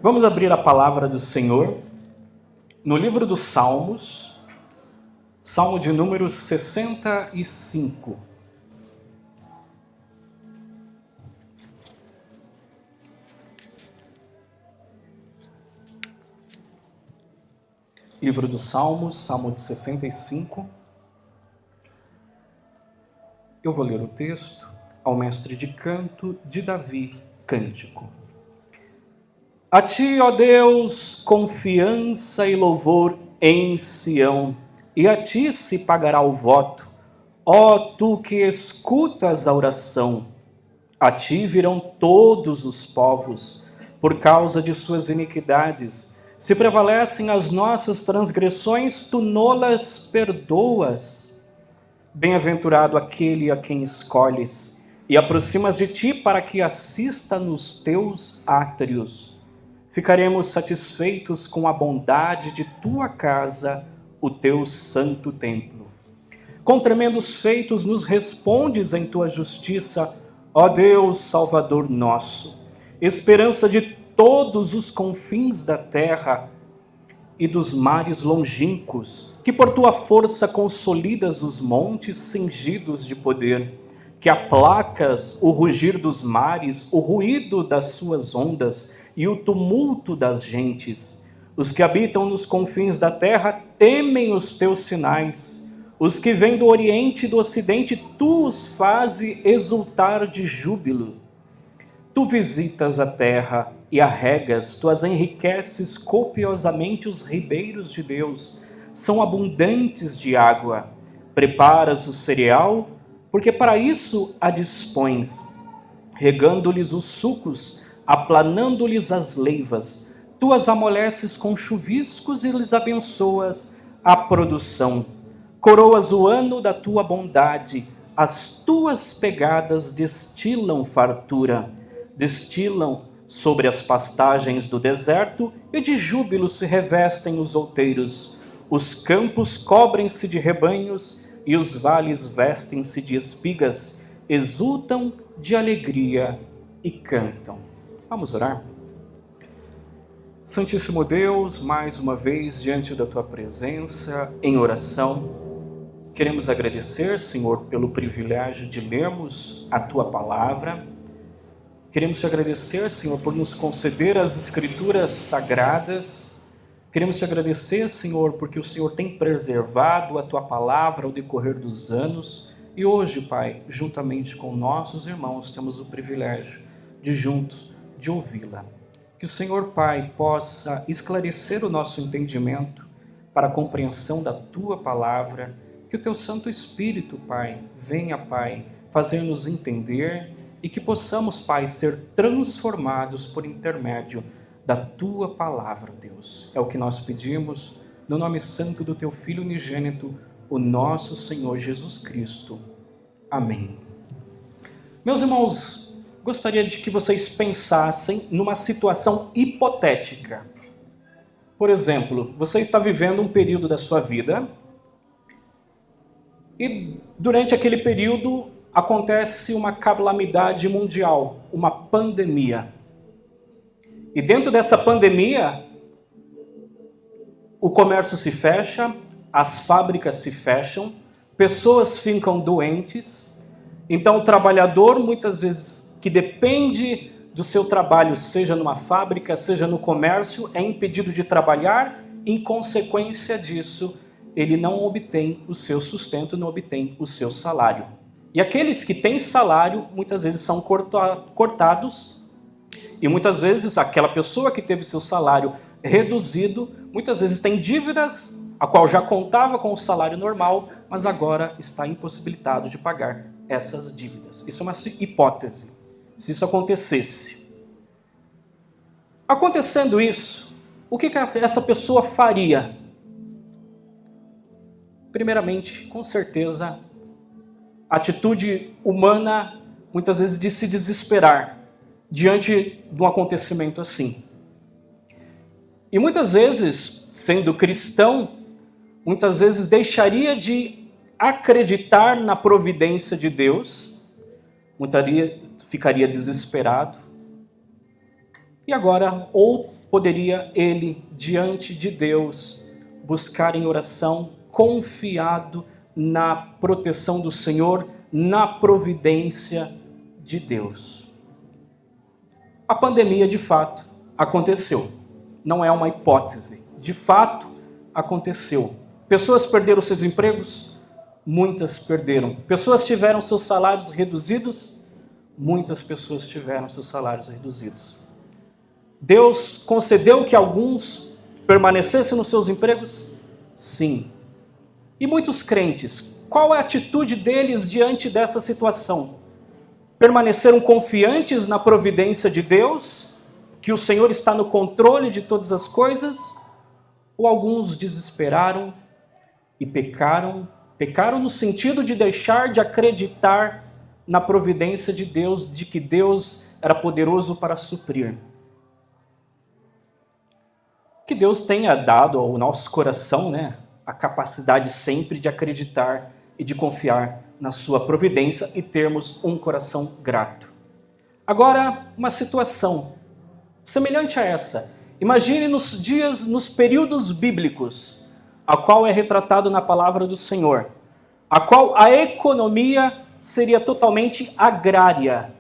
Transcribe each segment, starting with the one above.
Vamos abrir a palavra do Senhor no livro dos Salmos, Salmo de número 65. Livro dos Salmos, Salmo de 65. Eu vou ler o texto ao mestre de canto de Davi, cântico. A ti, ó Deus, confiança e louvor em Sião, e a ti se pagará o voto, ó tu que escutas a oração. A ti virão todos os povos, por causa de suas iniquidades. Se prevalecem as nossas transgressões, tu nolas perdoas. Bem-aventurado aquele a quem escolhes, e aproximas de ti para que assista nos teus átrios. Ficaremos satisfeitos com a bondade de tua casa, o teu santo templo. Com tremendos feitos nos respondes em tua justiça, ó Deus, Salvador nosso, esperança de todos os confins da terra e dos mares longínquos, que por tua força consolidas os montes cingidos de poder, que aplacas o rugir dos mares, o ruído das suas ondas e o tumulto das gentes. Os que habitam nos confins da terra temem os teus sinais. Os que vêm do oriente e do ocidente, tu os fazes exultar de júbilo. Tu visitas a terra e a regas, tu as enriqueces copiosamente. Os ribeiros de Deus são abundantes de água. Preparas o cereal, porque para isso a dispões, regando-lhes os sucos, aplanando-lhes as leivas. Tu as amoleces com chuviscos e lhes abençoas a produção. Coroas o ano da tua bondade, as tuas pegadas destilam fartura. Destilam sobre as pastagens do deserto e de júbilo se revestem os outeiros. Os campos cobrem-se de rebanhos e os vales vestem-se de espigas, exultam de alegria e cantam. Vamos orar? Santíssimo Deus, mais uma vez diante da tua presença em oração, queremos agradecer, Senhor, pelo privilégio de lermos a tua palavra. Queremos te agradecer, Senhor, por nos conceder as escrituras sagradas. Queremos te agradecer, Senhor, porque o Senhor tem preservado a tua palavra ao decorrer dos anos. E hoje, Pai, juntamente com nossos irmãos, temos o privilégio de juntos de ouvi-la. Que o Senhor, Pai, possa esclarecer o nosso entendimento para a compreensão da tua palavra. Que o teu Santo Espírito, Pai, venha, Pai, fazer-nos entender e que possamos, Pai, ser transformados por intermédio da tua palavra, Deus. É o que nós pedimos no nome santo do teu Filho unigênito, o nosso Senhor Jesus Cristo. Amém. Meus irmãos, gostaria de que vocês pensassem numa situação hipotética. Por exemplo, você está vivendo um período da sua vida e durante aquele período acontece uma calamidade mundial, uma pandemia. E dentro dessa pandemia, o comércio se fecha, as fábricas se fecham, pessoas ficam doentes. Então o trabalhador, muitas vezes, que depende do seu trabalho, seja numa fábrica, seja no comércio, é impedido de trabalhar. Em consequência disso, ele não obtém o seu sustento, não obtém o seu salário. E aqueles que têm salário, muitas vezes são cortados, e muitas vezes aquela pessoa que teve seu salário reduzido, muitas vezes tem dívidas, a qual já contava com o salário normal, mas agora está impossibilitado de pagar essas dívidas. Isso é uma hipótese. Se isso acontecesse. Acontecendo isso, o que essa pessoa faria? Primeiramente, com certeza, a atitude humana, muitas vezes, de se desesperar diante de um acontecimento assim. E muitas vezes, sendo cristão, muitas vezes deixaria de acreditar na providência de Deus, ficaria desesperado, E agora, ou poderia ele, diante de Deus, buscar em oração, confiado na proteção do Senhor, na providência de Deus. A pandemia, de fato, aconteceu. Não é uma hipótese. De fato, aconteceu. Pessoas perderam seus empregos? Muitas perderam. Pessoas tiveram seus salários reduzidos? Muitas pessoas tiveram seus salários reduzidos. Deus concedeu que alguns permanecessem nos seus empregos? Sim. E muitos crentes, qual é a atitude deles diante dessa situação? Permaneceram confiantes na providência de Deus, que o Senhor está no controle de todas as coisas? Ou alguns desesperaram e pecaram? Pecaram no sentido de deixar de acreditar na providência de Deus, de que Deus era poderoso para suprir. Que Deus tenha dado ao nosso coração, a capacidade sempre de acreditar e de confiar na sua providência e termos um coração grato. Agora, uma situação semelhante a essa. Imagine nos períodos bíblicos, a qual é retratado na palavra do Senhor, a qual a economia seria totalmente agrária,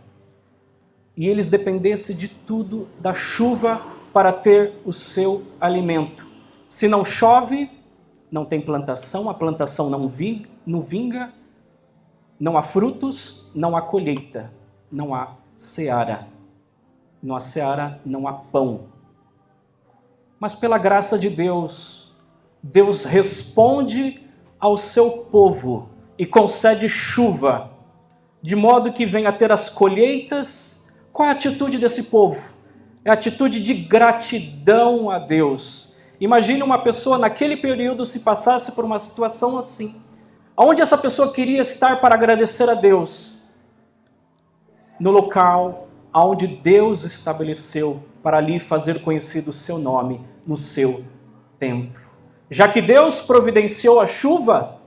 e eles dependessem de tudo da chuva para ter o seu alimento. Se não chove, não tem plantação, a plantação não vinga, não há frutos, não há colheita, não há seara. Não há seara, não há pão. Mas pela graça de Deus, Deus responde ao seu povo e concede chuva, de modo que venha a ter as colheitas. Qual é a atitude desse povo? É a atitude de gratidão a Deus. Imagine uma pessoa naquele período se passasse por uma situação assim. Onde essa pessoa queria estar para agradecer a Deus? No local onde Deus estabeleceu para ali fazer conhecido o seu nome, no seu templo. Já que Deus providenciou a chuva,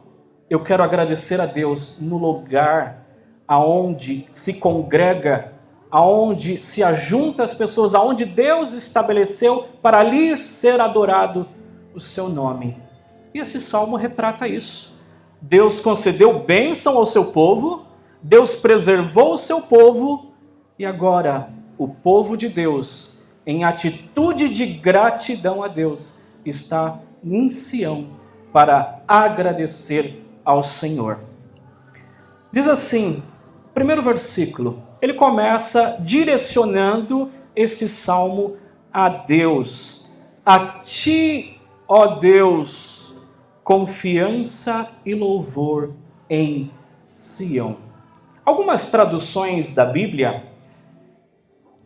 eu quero agradecer a Deus no lugar aonde se congrega, aonde se ajunta as pessoas, aonde Deus estabeleceu para ali ser adorado o seu nome. E esse salmo retrata isso. Deus concedeu bênção ao seu povo, Deus preservou o seu povo, e agora o povo de Deus, em atitude de gratidão a Deus, está em Sião para agradecer ao Senhor. Diz assim, primeiro versículo, ele começa direcionando este salmo a Deus. A ti, ó Deus, confiança e louvor em Sião. Algumas traduções da Bíblia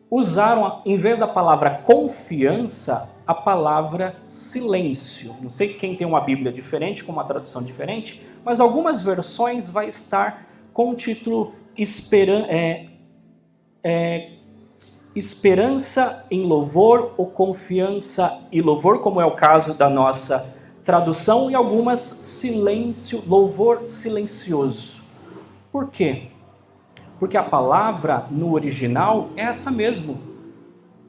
usaram, em vez da palavra confiança, a palavra silêncio. Não sei quem tem uma Bíblia diferente, com uma tradução diferente, mas algumas versões vai estar com o título Esperança em louvor ou confiança e louvor, como é o caso da nossa tradução, e algumas silêncio, louvor silencioso. Por quê? Porque a palavra no original é essa mesmo.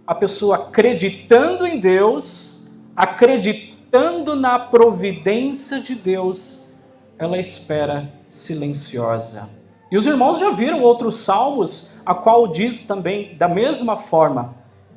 A pessoa acreditando em Deus, acreditando na providência de Deus, ela espera silenciosa. E os irmãos já viram outros salmos, a qual diz também da mesma forma,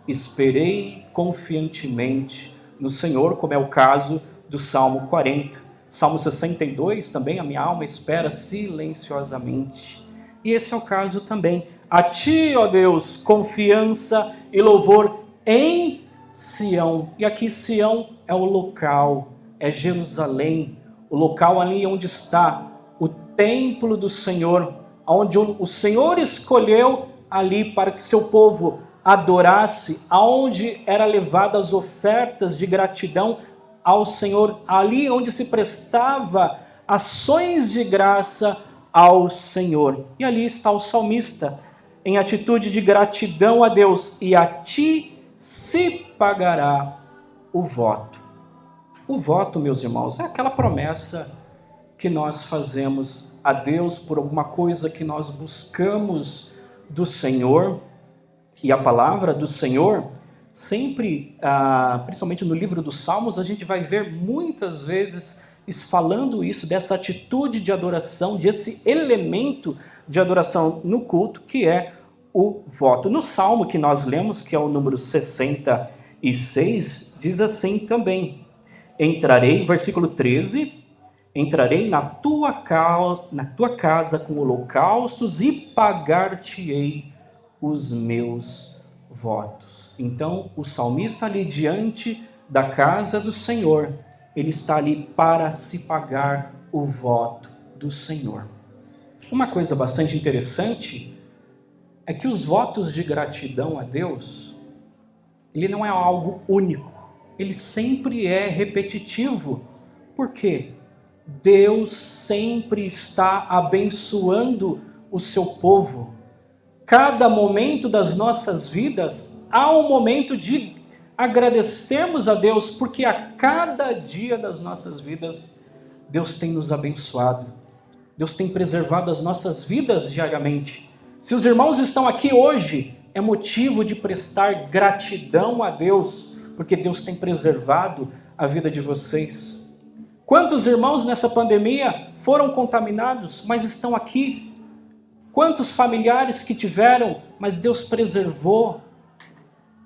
esperei confiantemente no Senhor, como é o caso do Salmo 40. Salmo 62 também, a minha alma espera silenciosamente. E esse é o caso também. A ti, ó Deus, confiança e louvor em Sião. E aqui Sião é o local, é Jerusalém, o local ali onde está o templo do Senhor, onde o Senhor escolheu ali para que seu povo adorasse, aonde era levadas as ofertas de gratidão ao Senhor, ali onde se prestava ações de graça ao Senhor. E ali está o salmista, em atitude de gratidão a Deus, e a ti se pagará o voto. O voto, meus irmãos, é aquela promessa que nós fazemos a Deus por alguma coisa que nós buscamos do Senhor. E a palavra do Senhor sempre, principalmente no livro dos Salmos, a gente vai ver muitas vezes falando isso, dessa atitude de adoração, desse elemento de adoração no culto, que é o voto. No Salmo que nós lemos, que é o número 66, diz assim também: entrarei, versículo 13, entrarei na tua casa com holocaustos e pagar-te-ei os meus votos. Então, o salmista ali diante da casa do Senhor, ele está ali para se pagar o voto do Senhor. Uma coisa bastante interessante é que os votos de gratidão a Deus, ele não é algo único, ele sempre é repetitivo. Por quê? Deus sempre está abençoando o seu povo. Cada momento das nossas vidas há um momento de agradecermos a Deus, porque a cada dia das nossas vidas Deus tem nos abençoado. Deus tem preservado as nossas vidas diariamente. Se os irmãos estão aqui hoje, é motivo de prestar gratidão a Deus, porque Deus tem preservado a vida de vocês. Quantos irmãos nessa pandemia foram contaminados, mas estão aqui? Quantos familiares que tiveram, mas Deus preservou?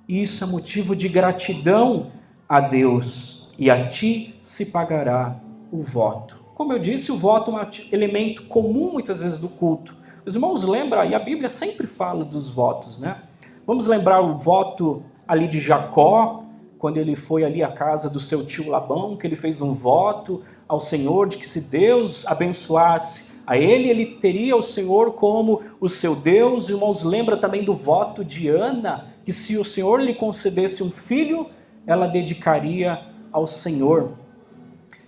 E isso é motivo de gratidão a Deus. E a ti se pagará o voto. Como eu disse, o voto é um elemento comum muitas vezes do culto. Os irmãos lembram, e a Bíblia sempre fala dos votos, né? Vamos lembrar o voto ali de Jacó, quando ele foi ali à casa do seu tio Labão, que ele fez um voto ao Senhor de que se Deus abençoasse a ele, ele teria o Senhor como o seu Deus. Os irmãos lembram também do voto de Ana, que se o Senhor lhe concedesse um filho, ela dedicaria ao Senhor.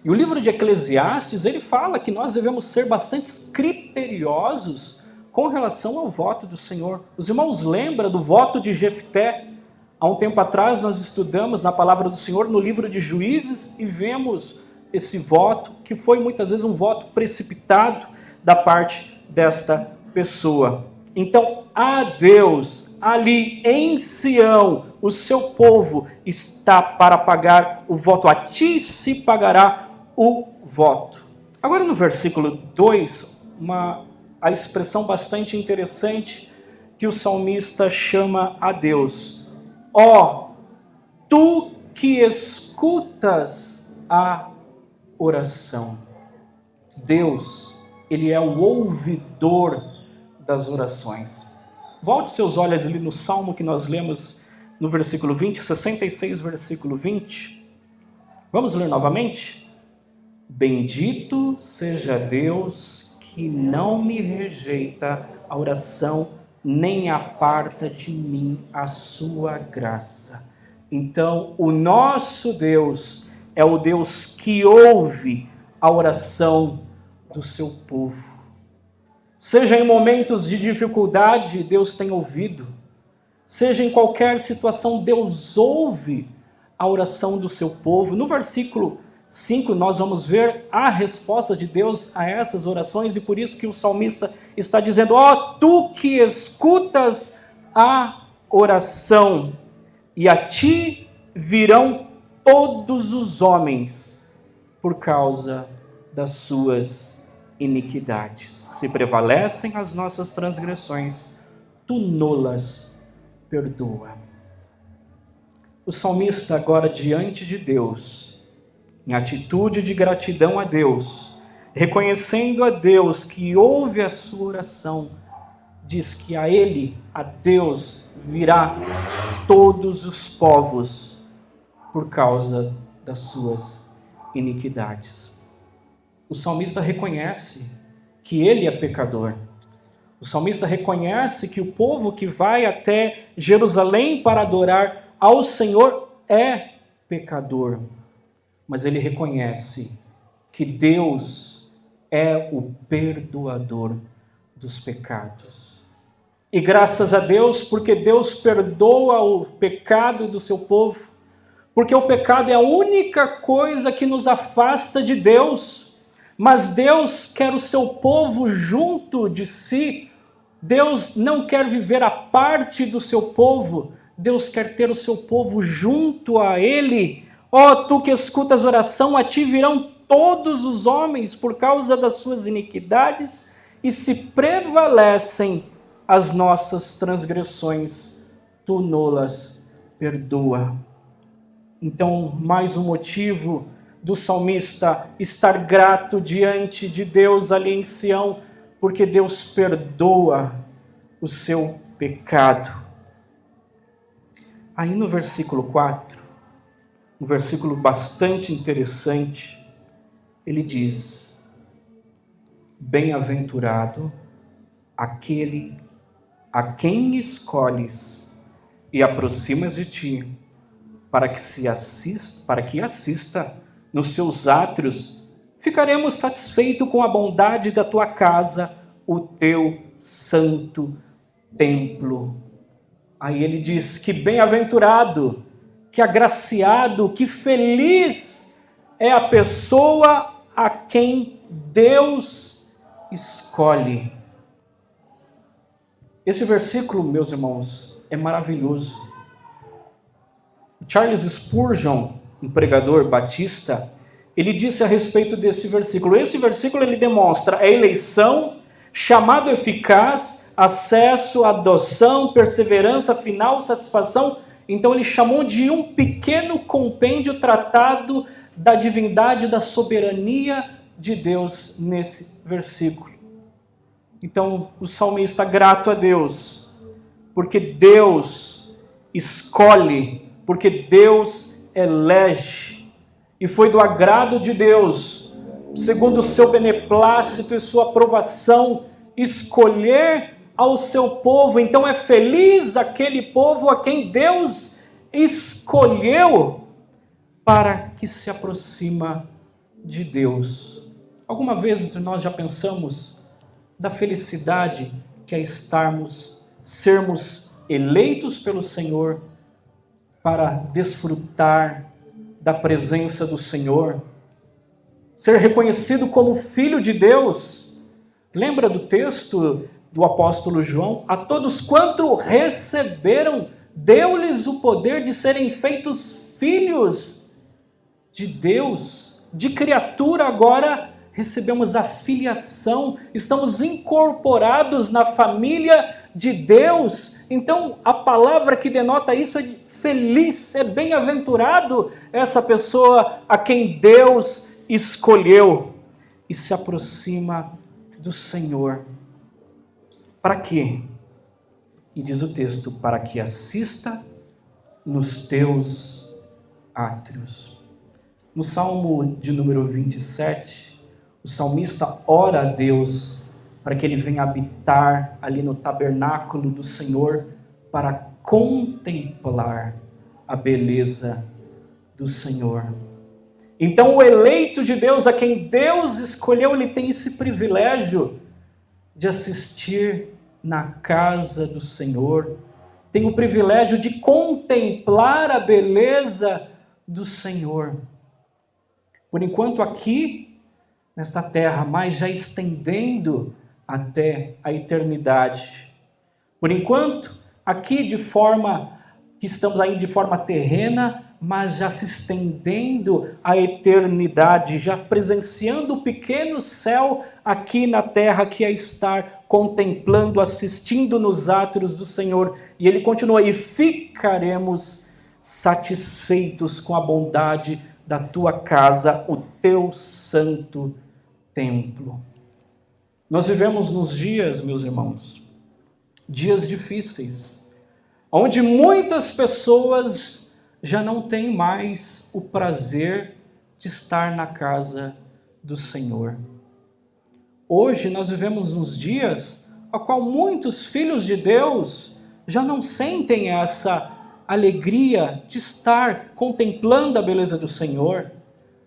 E o livro de Eclesiastes, ele fala que nós devemos ser bastante criteriosos com relação ao voto do Senhor. Os irmãos lembram do voto de Jefté? Há um tempo atrás nós estudamos na palavra do Senhor no livro de Juízes e vemos esse voto, que foi muitas vezes um voto precipitado da parte desta pessoa. Então, a Deus, ali em Sião, o seu povo está para pagar o voto. A ti se pagará o voto. Agora no versículo 2, a expressão bastante interessante que o salmista chama a Deus. Ó, tu que escutas a oração. Deus, ele é o ouvidor das orações. Volte seus olhos ali no Salmo que nós lemos no versículo 20, 66, versículo 20. Vamos ler novamente? Bendito seja Deus que não me rejeita a oração, nem aparta de mim a sua graça. Então, o nosso Deus é o Deus que ouve a oração do seu povo. Seja em momentos de dificuldade, Deus tem ouvido. Seja em qualquer situação, Deus ouve a oração do seu povo. No versículo 5, nós vamos ver a resposta de Deus a essas orações, e por isso que o salmista está dizendo: ó, tu que escutas a oração, e a ti virão todos os homens por causa das suas iniquidades. Se prevalecem as nossas transgressões, tu nolas perdoa. O salmista agora diante de Deus, em atitude de gratidão a Deus, reconhecendo a Deus que ouve a sua oração, diz que a ele, a Deus, virá todos os povos por causa das suas iniquidades. O salmista reconhece que ele é pecador. O salmista reconhece que o povo que vai até Jerusalém para adorar ao Senhor é pecador. Mas ele reconhece que Deus é o perdoador dos pecados. E graças a Deus, porque Deus perdoa o pecado do seu povo, porque o pecado é a única coisa que nos afasta de Deus. Mas Deus quer o seu povo junto de si. Deus não quer viver à parte do seu povo. Deus quer ter o seu povo junto a Ele. Ó, tu que escutas oração, a ti virão todos os homens por causa das suas iniquidades, e se prevalecem as nossas transgressões, tu nolas perdoa. Então, mais um motivo do salmista estar grato diante de Deus ali em Sião, porque Deus perdoa o seu pecado. Aí no versículo 4, um versículo bastante interessante, ele diz: bem-aventurado aquele a quem escolhes e aproximas de ti, para que assista nos seus átrios. Ficaremos satisfeitos com a bondade da tua casa, o teu santo templo. Aí ele diz que bem-aventurado, que agraciado, que feliz é a pessoa a quem Deus escolhe. Esse versículo, meus irmãos, é maravilhoso. Charles Spurgeon, um pregador batista, ele disse a respeito desse versículo. Esse versículo ele demonstra a eleição, chamado eficaz, acesso, adoção, perseverança, final, satisfação. Então ele chamou de um pequeno compêndio tratado da divindade, da soberania de Deus nesse versículo. Então o salmista grato a Deus, porque Deus escolhe, porque Deus elege, e foi do agrado de Deus, segundo o seu beneplácito e sua aprovação, escolher ao seu povo. Então é feliz aquele povo a quem Deus escolheu para que se aproxima de Deus. Alguma vez nós já pensamos da felicidade que é sermos eleitos pelo Senhor para desfrutar da presença do Senhor, ser reconhecido como filho de Deus? Lembra do texto do apóstolo João? A todos quanto receberam, deu-lhes o poder de serem feitos filhos de Deus. De criatura agora recebemos a filiação, estamos incorporados na família de Deus. Então a palavra que denota isso é feliz, é bem-aventurado essa pessoa a quem Deus escolheu e se aproxima do Senhor. Para quê? E diz o texto: para que assista nos teus átrios. No Salmo de número 27, o salmista ora a Deus para que ele venha habitar ali no tabernáculo do Senhor para contemplar a beleza do Senhor. Então o eleito de Deus, a quem Deus escolheu, ele tem esse privilégio de assistir na casa do Senhor, tem o privilégio de contemplar a beleza do Senhor. Por enquanto aqui, nesta terra, mas já estendendo até a eternidade. Por enquanto, aqui estamos ainda de forma terrena, mas já se estendendo à eternidade, já presenciando o pequeno céu aqui na terra, que é estar contemplando, assistindo nos átrios do Senhor. E ele continua: e ficaremos satisfeitos com a bondade da tua casa, o teu santo templo. Nós vivemos nos dias, meus irmãos, dias difíceis, onde muitas pessoas já não têm mais o prazer de estar na casa do Senhor. Hoje nós vivemos nos dias a qual muitos filhos de Deus já não sentem essa alegria de estar contemplando a beleza do Senhor,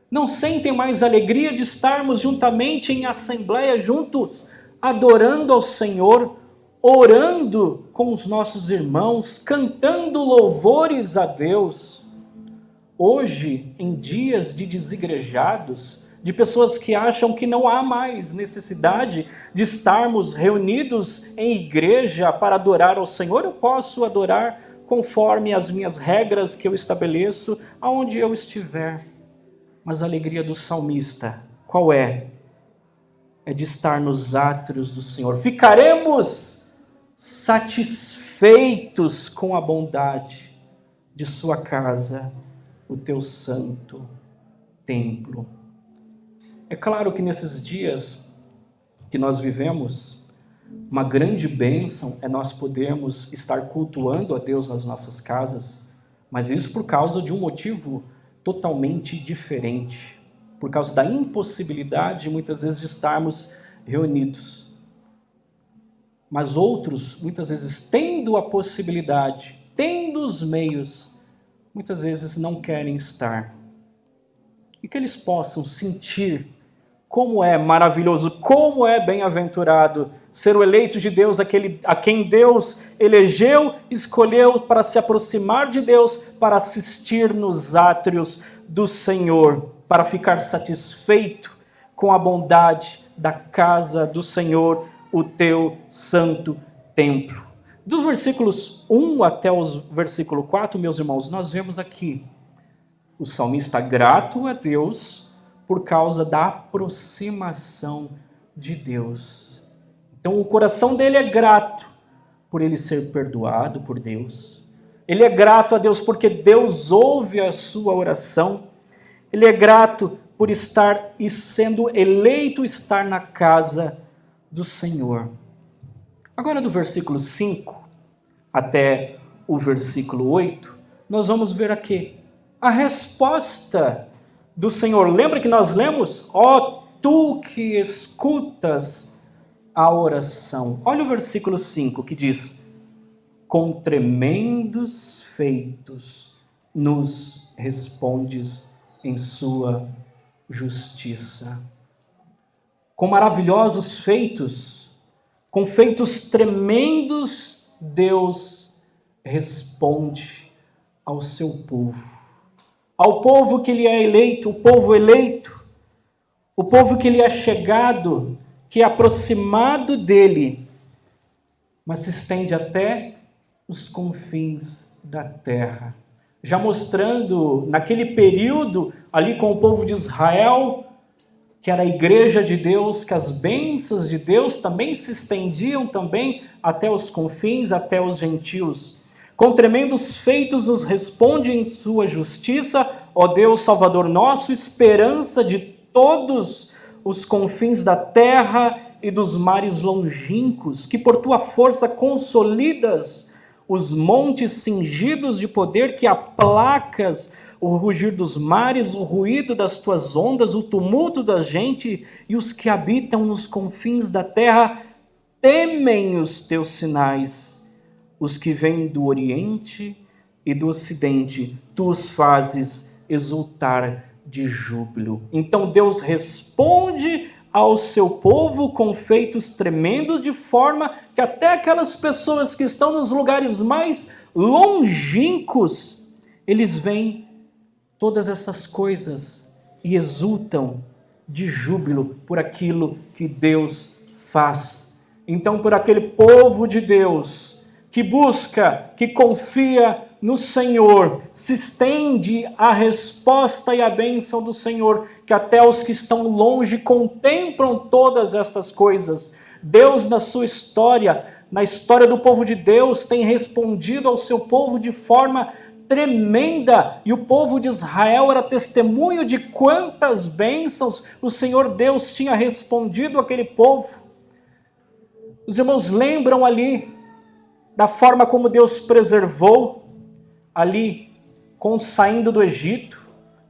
não sentem mais alegria de estarmos juntamente em assembleia, juntos, adorando ao Senhor, orando com os nossos irmãos, cantando louvores a Deus. Hoje, em dias de desigrejados, de pessoas que acham que não há mais necessidade de estarmos reunidos em igreja para adorar ao Senhor, eu posso adorar conforme as minhas regras que eu estabeleço, aonde eu estiver. Mas a alegria do salmista, qual é? É de estar nos átrios do Senhor. Ficaremos satisfeitos com a bondade de sua casa, o teu santo templo. É claro que nesses dias que nós vivemos, uma grande bênção é nós podermos estar cultuando a Deus nas nossas casas, mas isso por causa de um motivo totalmente diferente, por causa da impossibilidade muitas vezes de estarmos reunidos. Mas outros, muitas vezes tendo a possibilidade, tendo os meios, muitas vezes não querem estar. E que eles possam sentir como é maravilhoso, como é bem-aventurado ser o eleito de Deus, aquele a quem Deus elegeu, escolheu para se aproximar de Deus, para assistir nos átrios do Senhor, para ficar satisfeito com a bondade da casa do Senhor, o teu santo templo. Dos versículos 1 até o versículo 4, meus irmãos, nós vemos aqui o salmista grato a Deus por causa da aproximação de Deus. Então o coração dele é grato por ele ser perdoado por Deus. Ele é grato a Deus porque Deus ouve a sua oração. Ele é grato por estar e sendo eleito estar na casa do Senhor. Agora do versículo 5 até o versículo 8, nós vamos ver aqui a resposta do Senhor. Lembra que nós lemos? Ó, tu que escutas a oração. Olha o versículo 5 que diz: com tremendos feitos nos respondes em sua justiça. Com maravilhosos feitos, com feitos tremendos, Deus responde ao seu povo. Ao povo que lhe é eleito, o povo eleito, o povo que lhe é chegado, que é aproximado dele, mas se estende até os confins da terra. Já mostrando, naquele período, ali com o povo de Israel, que era a igreja de Deus, que as bênçãos de Deus também se estendiam também até os confins, até os gentios. Com tremendos feitos nos responde em sua justiça, ó Deus Salvador nosso, esperança de todos os confins da terra e dos mares longínquos, que por tua força consolidas os montes cingidos de poder, que aplacas o rugir dos mares, o ruído das tuas ondas, o tumulto da gente, e os que habitam nos confins da terra temem os teus sinais. Os que vêm do Oriente e do Ocidente, tu os fazes exultar de júbilo. Então Deus responde ao seu povo com feitos tremendos, de forma que até aquelas pessoas que estão nos lugares mais longínquos, eles veem todas essas coisas e exultam de júbilo por aquilo que Deus faz. Então, por aquele povo de Deus que busca, que confia no Senhor, se estende a resposta e a bênção do Senhor, que até os que estão longe contemplam todas estas coisas. Deus, na sua história, na história do povo de Deus, tem respondido ao seu povo de forma tremenda, e o povo de Israel era testemunho de quantas bênçãos o Senhor Deus tinha respondido àquele povo. Os irmãos lembram ali da forma como Deus preservou ali, saindo do Egito,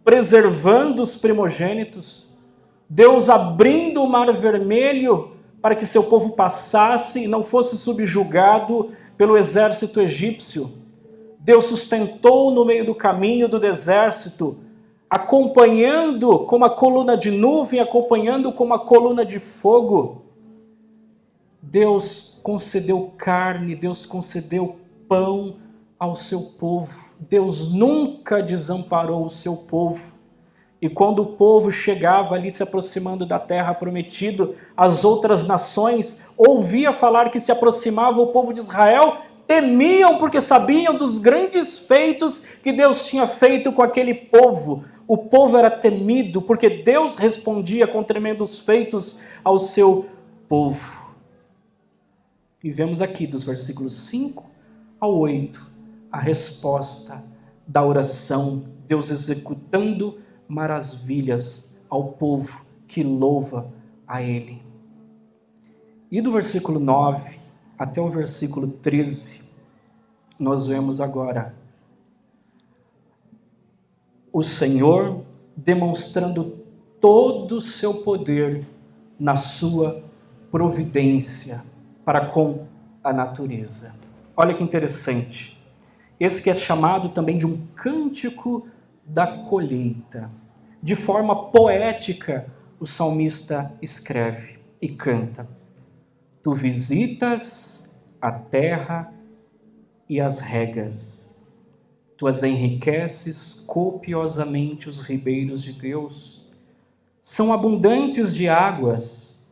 preservando os primogênitos, Deus abrindo o Mar Vermelho para que seu povo passasse e não fosse subjugado pelo exército egípcio. Deus sustentou no meio do caminho do deserto, acompanhando com uma coluna de nuvem, acompanhando com uma coluna de fogo. Deus concedeu carne, Deus concedeu pão ao seu povo. Deus nunca desamparou o seu povo. E quando o povo chegava ali se aproximando da terra prometida, as outras nações ouviam falar que se aproximava o povo de Israel, temiam porque sabiam dos grandes feitos que Deus tinha feito com aquele povo. O povo era temido porque Deus respondia com tremendos feitos ao seu povo. E vemos aqui dos versículos 5 ao 8 a resposta da oração, Deus executando maravilhas ao povo que louva a Ele. E do versículo 9 até o versículo 13, nós vemos agora o Senhor demonstrando todo o seu poder na sua providência para com a natureza. Olha que interessante. Esse que é chamado também de um cântico da colheita. De forma poética, o salmista escreve e canta: Tu visitas a terra e as regas. Tu as enriqueces copiosamente os ribeiros de Deus. São abundantes de águas.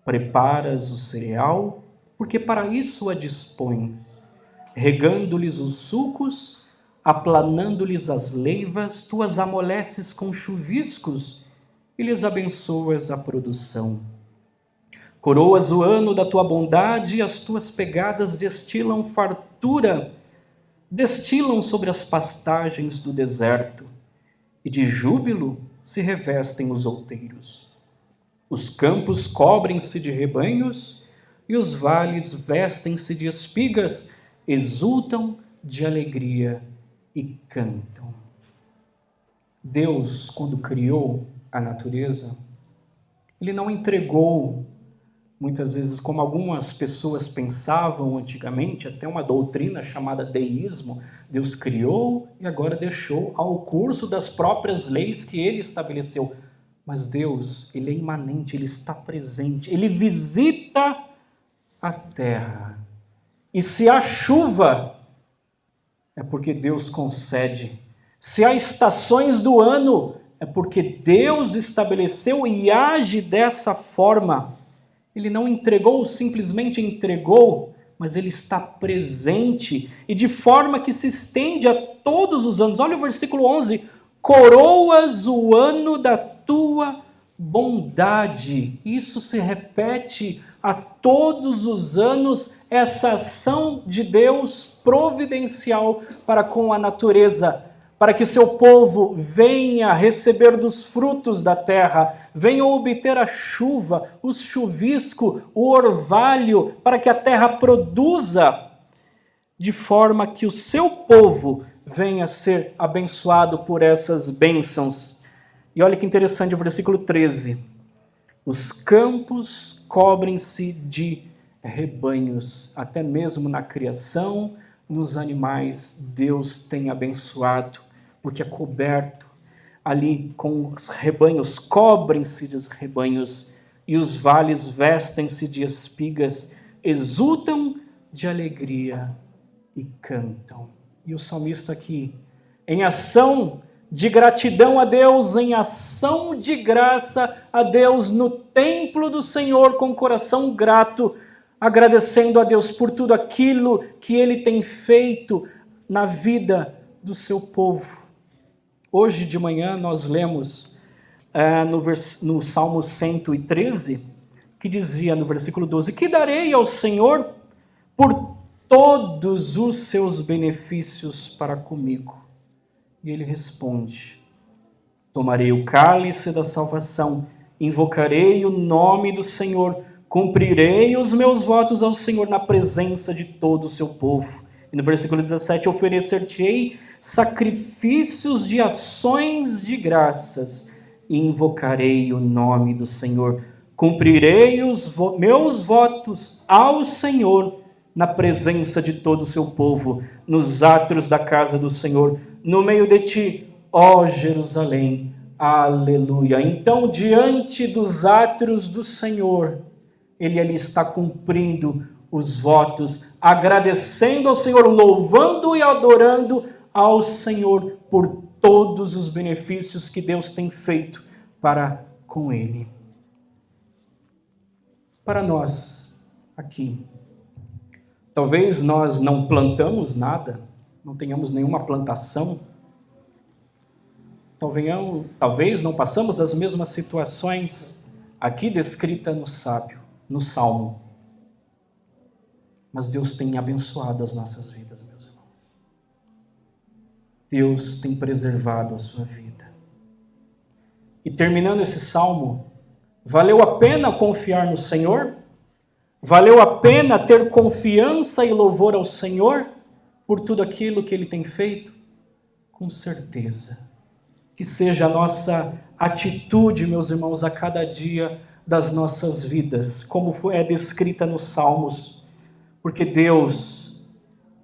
Preparas o cereal, porque para isso a dispões. Regando-lhes os sucos, aplanando-lhes as leivas, tu as amoleces com chuviscos e lhes abençoas a produção. Coroas o ano da tua bondade e as tuas pegadas destilam fartura, destilam sobre as pastagens do deserto, e de júbilo se revestem os outeiros. Os campos cobrem-se de rebanhos e os vales vestem-se de espigas, exultam de alegria e cantam. Deus, quando criou a natureza, Ele não entregou, muitas vezes, como algumas pessoas pensavam antigamente, até uma doutrina chamada deísmo, Deus criou e agora deixou ao curso das próprias leis que Ele estabeleceu. Mas Deus, Ele é imanente, Ele está presente, Ele visita a terra. E se há chuva, é porque Deus concede. Se há estações do ano, é porque Deus estabeleceu e age dessa forma. Ele não entregou, simplesmente entregou, mas Ele está presente e de forma que se estende a todos os anos. Olha o versículo 11. Coroas o ano da tua bondade. Isso se repete a todos os anos, essa ação de Deus providencial para com a natureza, para que seu povo venha receber dos frutos da terra, venha obter a chuva, o chuvisco, o orvalho, para que a terra produza, de forma que o seu povo venha ser abençoado por essas bênçãos. E olha que interessante o versículo 13. Os campos cobrem-se de rebanhos, até mesmo na criação, nos animais, Deus tem abençoado, porque é coberto ali com os rebanhos, cobrem-se de rebanhos, e os vales vestem-se de espigas, exultam de alegria e cantam. E o salmista aqui, em ação de gratidão a Deus, em ação de graça a Deus, no templo do Senhor, com coração grato, agradecendo a Deus por tudo aquilo que Ele tem feito na vida do seu povo. Hoje de manhã nós lemos no Salmo 113, que dizia no versículo 12, que darei ao Senhor por todos os seus benefícios para comigo. E ele responde, tomarei o cálice da salvação, invocarei o nome do Senhor, cumprirei os meus votos ao Senhor na presença de todo o seu povo. E no versículo 17, oferecer-te-ei sacrifícios de ações de graças, e invocarei o nome do Senhor. Cumprirei os meus votos ao Senhor na presença de todo o seu povo, nos átrios da casa do Senhor, no meio de ti, ó Jerusalém. Aleluia. Então, diante dos átrios do Senhor, Ele ali está cumprindo os votos, agradecendo ao Senhor, louvando e adorando ao Senhor por todos os benefícios que Deus tem feito para com Ele. Para nós, aqui, Talvez nós não plantamos nada, não tenhamos nenhuma plantação. Talvez não passamos das mesmas situações aqui descrita no Salmo. Mas Deus tem abençoado as nossas vidas, meus irmãos. Deus tem preservado a sua vida. E terminando esse Salmo, valeu a pena confiar no Senhor? Valeu a pena ter confiança e louvor ao Senhor por tudo aquilo que Ele tem feito? Com certeza. Que seja a nossa atitude, meus irmãos, a cada dia das nossas vidas, como é descrita nos Salmos, porque Deus,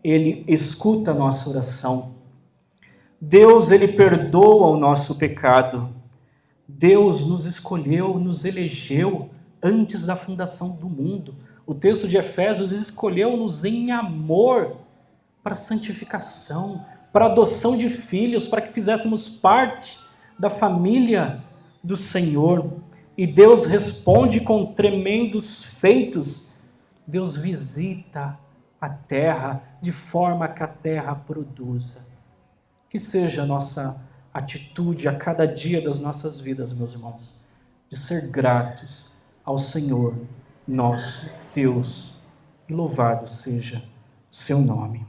Ele escuta a nossa oração. Deus, Ele perdoa o nosso pecado. Deus nos escolheu, nos elegeu antes da fundação do mundo. O texto de Efésios escolheu-nos em amor para santificação, para adoção de filhos, para que fizéssemos parte da família do Senhor. E Deus responde com tremendos feitos. Deus visita a terra de forma que a terra produza. Que seja a nossa atitude a cada dia das nossas vidas, meus irmãos, de ser gratos ao Senhor, nosso Deus, e louvado seja o seu nome.